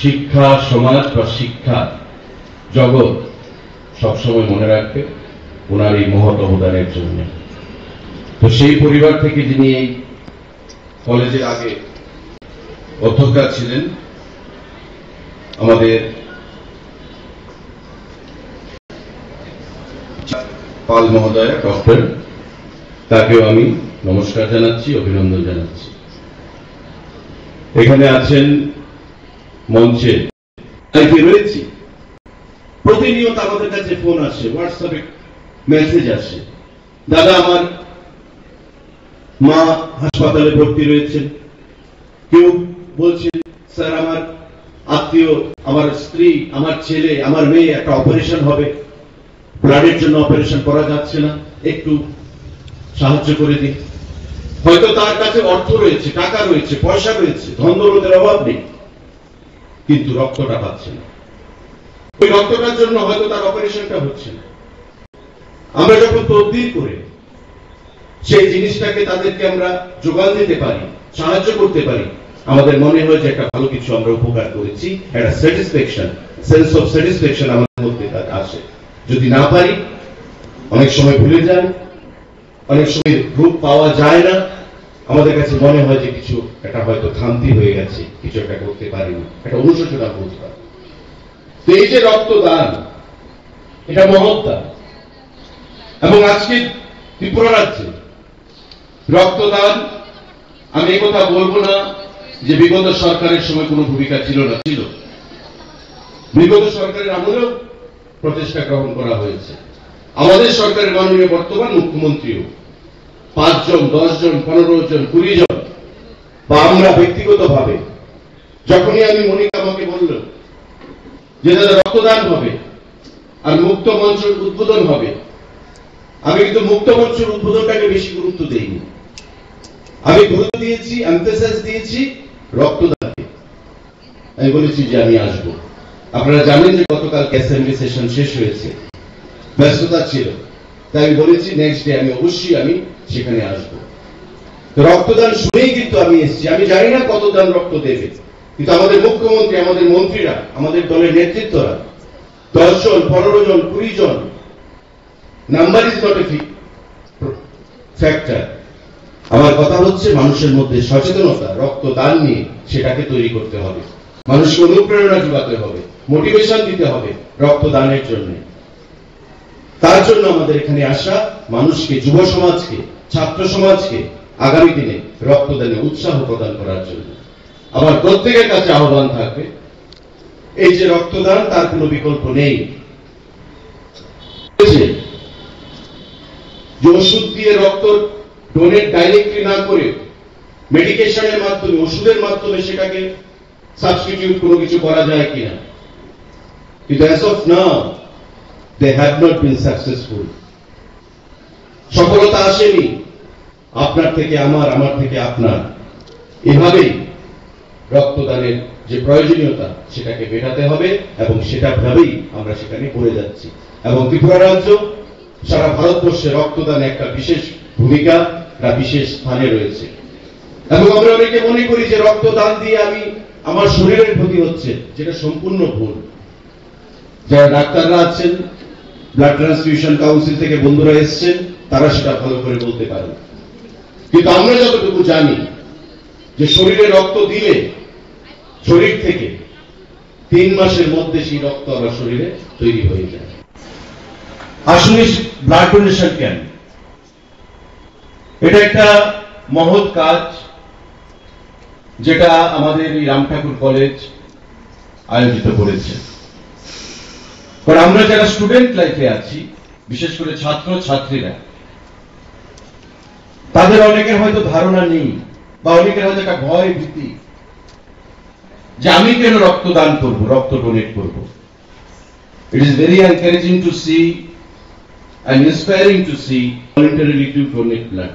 শিক্ষা সমাজ বা শিক্ষা জগৎ সবসময় মনে রাখবে ওনার এই মহৎ অবদানের জন্য। তো সেই পরিবার থেকে যিনি এই কলেজের আগে অধ্যক্ষা ছিলেন, আমাদের পাল মহোদয় ডক্টর, তাকেও আমি নমস্কার জানাচ্ছি, অভিনন্দন জানাচ্ছি। এখানে আছেন মঞ্চে রয়েছি, প্রতিনিয়ত আমাদের কাছে ফোন আসে, হোয়াটসঅ্যাপে মেসেজ আসে, দাদা আমার মা হাসপাতালে ভর্তি রয়েছেন, কেউ বলছে স্যার আমার আত্মীয়, আমার স্ত্রী, আমার ছেলে, আমার মেয়ে একটা অপারেশন হবে, ব্লাডের জন্য অপারেশন করা যাচ্ছে না, একটু সাহায্য করে দিন। হয়তো তার কাছে অর্থ রয়েছে, টাকা রয়েছে, পয়সা রয়েছে, ধন দৌলতের অভাব নেই, কিন্তু রক্তটা পাচ্ছে না। ওই রক্তটার জন্য হয়তো তার অপারেশনটা হচ্ছে না। আমরা যখন তদবির করে সেই জিনিসটাকে তাদেরকে আমরা যোগান দিতে পারি, সাহায্য করতে পারি, আমাদের মনে হয় যে একটা ভালো কিছু আমরা উপকার করেছি, একটা স্যাটিসফ্যাকশন, সেন্স অফ স্যাটিসফ্যাকশন আমাদের মধ্যে আসে। যদি না পারি, অনেক সময় ভুলে যান, অনেক সময় রূপ পাওয়া যায় না, আমাদের কাছে মনে হয় যে কিছু একটা হয়তো খামতি হয়ে গেছে, কিছু একটা করতে পারিনি, একটা অনুশোচনা বোধ হয়। তো এই যে রক্তদান, এটা মহৎ দান। এবং আজকে ত্রিপুরা রাজ্যে রক্তদান, আমি এই কথা বলবো না যে বিগত সরকারের সময় কোনো ভূমিকা ছিল না, ছিল। বিগত সরকারের আমলেও প্রচেষ্টা গ্রহণ করা হয়েছে। আমাদের সরকারের মাননীয় বর্তমান মুখ্যমন্ত্রীও 5 জন, 10 জন, 15 জন, 20 জন, বা আমরা ব্যক্তিগতভাবে, যখনই আমি মনিকা আমাকে বলল যে দাদা রক্তদান হবে আর মুক্ত মঞ্চের উদ্বোধন হবে, আমি কিন্তু মুক্ত মঞ্চের উদ্বোধনটাকে বেশি গুরুত্ব দেইনি। আমি গুরুত্ব দিয়েছি, এমফেসাইজ দিয়েছি রক্তদানে। আমি বলেছি যে আমি আসবো। আপনারা জানেন যে গতকাল অ্যাসেম্বলি সেশন শেষ হয়েছে, ব্যস্ততা ছিল, তাই আমি বলেছি নেক্সট ডে আমি অবশ্যই সেখানে আসবো। তো রক্তদান শুনেই কিন্তু আমি এসেছি। আমি জানি না কত দান রক্ত দেবে, কিন্তু আমাদের মুখ্যমন্ত্রী, আমাদের মন্ত্রীরা, আমাদের দলের নেতৃত্বরা 10 জন, 15 জন, 20 জন, number is not a factor. আমার কথা হচ্ছে মানুষের মধ্যে সচেতনতা, রক্তদান নিয়ে সেটাকে তৈরি করতে হবে, মানুষকে অনুপ্রেরণা যোগাতে হবে, মোটিভেশন দিতে হবে রক্তদানের জন্য। তার জন্য আমাদের এখানে আসা, মানুষকে, যুব সমাজকে, ছাত্র সমাজকে আগামী দিনে রক্তদানে উৎসাহ প্রদান করার জন্য আমার প্রত্যেকের কাছে আহ্বান থাকবে, এই যে রক্তদান, তার কোনো বিকল্প নেই। যে ওষুধ দিয়ে রক্ত ডোনেট ডাইরেক্টলি না করে মেডিকেশনের মাধ্যমে, ওষুধের মাধ্যমে সেটাকে সাবস্টিটিউট কোনো কিছু করা যায় কিনা, কিন্তু as of now they have not been successful. সফলতা আসেনি আপনার থেকে আমার, আমার থেকে আপনার। এভাবেই রক্তদানের যে প্রয়োজনীয়তা সেটাকে মেটাতে হবে, এবং সেটা ভাবেই আমরা সেখানে করে যাচ্ছি। এবং ত্রিপুরা রাজ্য সারা ভারতবর্ষে রক্তদানে একটা বিশেষ ভূমিকা, একটা বিশেষ স্থানে রয়েছে। এবং আমরা অনেকে মনে করি যে রক্তদান দিয়ে আমার শরীরের ক্ষতি হচ্ছে, যেটা সম্পূর্ণ ভুল। যারা ডাক্তাররা আছেন, ব্লাড ট্রান্সফিউশন কাউন্সিল থেকে বন্ধুরা এসছেন, তারা সেটা ভালো করে বলতে পারেন। কিন্তু আমরা যতটুকু জানি যে শরীরে রক্ত দিলে শরীর থেকে 3 মাসের মধ্যে সেই রক্ত আমার শরীরে তৈরি হয়ে যায়। আসলে ব্লাড ডোনেশন ক্যাম্প, এটা একটা মহৎ কাজ, যেটা আমাদের এই রাম ঠাকুর কলেজ আয়োজিত করেছে। কারণ আমরা যারা স্টুডেন্ট লাইফে আছি, বিশেষ করে ছাত্র ছাত্রীরা, তাদের অনেকের হয়তো ধারণা নেই, বা অনেকের হয়তো একটা ভয়, ভীতি, যে আমি কেন রক্তদান করব, রক্ত ডোনেট করব। It is very encouraging to see and inspiring to see voluntarily to donate blood.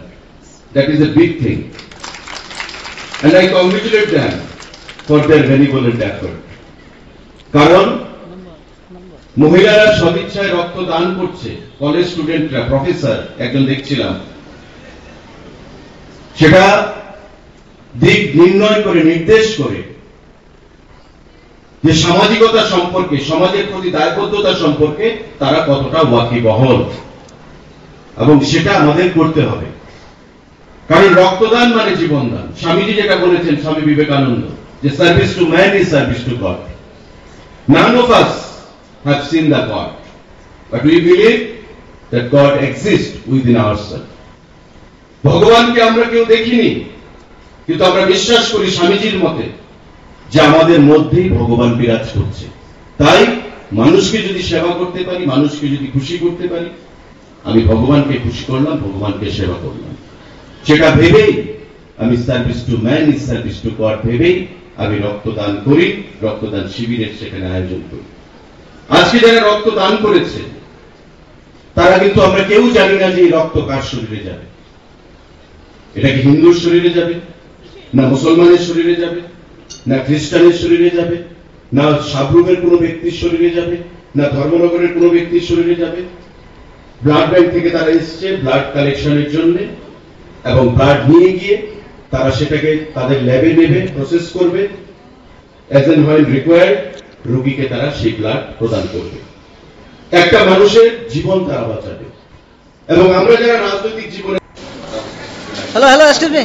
That is a big thing, and I congratulate them for their benevolent effort. কারণ মহিলারা সদিচ্ছায় রক্ত দান করছে, কলেজ স্টুডেন্টরা, প্রফেসর একজন দেখছিলাম, সেটা দিক নির্ণয় করে, নির্দেশ করে যে সামাজিকতা সম্পর্কে, সমাজের প্রতি দায়বদ্ধতা সম্পর্কে তারা কতটা ওয়াকিবহল, এবং সেটা আমাদের করতে হবে। কারণ রক্তদান মানে জীবনদান। স্বামীজি যেটা বলেছেন, স্বামী বিবেকানন্দ, যে service to man is service to god. None of us have seen the God, but we believe that God exists within ourselves. ভগবানকে আমরা কেউ দেখিনি, কিন্তু আমরা বিশ্বাস করি স্বামীজির মতে যে আমাদের মধ্যেই ভগবান বিরাজ করছে। তাই মানুষকে যদি সেবা করতে পারি, মানুষকে যদি খুশি করতে পারি, আমি ভগবানকে খুশি করলাম, ভগবানকে সেবা করলাম। সেটা ভেবেই আমি service to man is service to god ভেবেই আমি রক্তদান করি, রক্তদান শিবিরের সেখানে আয়োজন করি। আজকে যারা রক্তদান করেছে তারা কিন্তু আমরা কেউ জানি না যে এই রক্ত কার শরীরে যাবে। এটা কি হিন্দুর শরীরে যাবে, না মুসলমানের শরীরে যাবে, না খ্রিস্টানের শরীরে যাবে, না সাবরুমের কোনো ব্যক্তির শরীরে যাবে, না ধর্মনগরের কোনো ব্যক্তির শরীরে যাবে। ব্লাড ব্যাংক থেকে তারা এসছে ব্লাড কালেকশনের জন্য, এবং ব্লাড নিয়ে গিয়ে তারা সেটাকে তাদের ল্যাবে নেবে, প্রসেস করবে, অ্যাজ এন্ড হোয়েন রিকোয়ার্ড রোগীকে তারা সেই ব্লাড প্রদান করবে। একটা মানুষের জীবন তারা বাঁচাবে। এবং আমরা যারা রাজনৈতিক জীবনে হ্যালো এক্সকিউজ মি